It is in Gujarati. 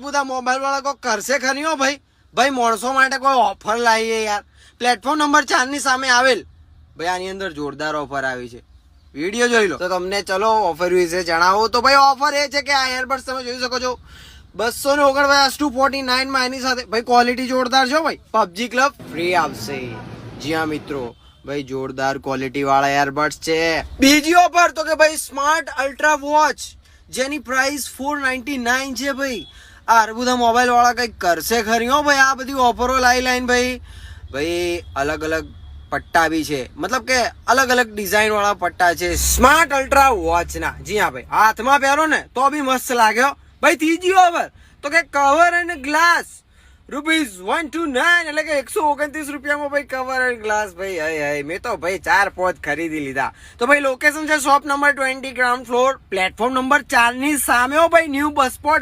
બધા મોબાઈલ વાળા કોઈ કરશે ખરી હો ભાઈ. ભાઈ માણસો માટે કોઈ ઓફર લાવીએ યાર. પ્લેટફોર્મ નંબર 4 ની સામે આવેલ ભાઈ આની અંદર જોરદાર ઓફર આવી છે. વિડીયો જોઈ લો તો તમને ચલો ઓફર વિશે જણાવો. તો ભાઈ ઓફર એ છે કે આ એરબડ્સ તમે જોઈ શકો છો 249 249 માં એની સાથે ભાઈ ક્વોલિટી જોરદાર છે ભાઈ. PUBG ક્લબ ફ્રી આવશે. જી હા મિત્રો, ભાઈ જોરદાર ક્વોલિટી વાળા એરબડ્સ છે. બીજી ઓફર તો કે ભાઈ સ્માર્ટ અલ્ટ્રા વોચ જેની પ્રાઇસ 499 છે ભાઈ. આ બધા મોબાઈલ વાળા કઈક કરશે ખરી હો ભાઈ. આ બધી ઓફરો લાઈન ભાઈ અલગ અલગ પટ્ટા બી છે, મતલબ કે અલગ અલગ ડિઝાઇન વાળા પટ્ટા છે સ્માર્ટ અલ્ટ્રા વોચ ના. જી હા ભાઈ, હાથમાં પહેરો ને તો બી મસ્ત લાગ્યો ભાઈ. ત્રીજી ઓફર તો કે કવર અને ગ્લાસ ₹129 એટલે કે 129 રૂપિયામાં ભાઈ કવર અને ગ્લાસ ભાઈ. હય મેં તો ભાઈ 4-5 ખરીદી લીધા. તો ભાઈ લોકેશન છે shop number 20 ground floor platform number 4 ની સામે હો ભાઈ, ન્યુ બસ સ્પોટ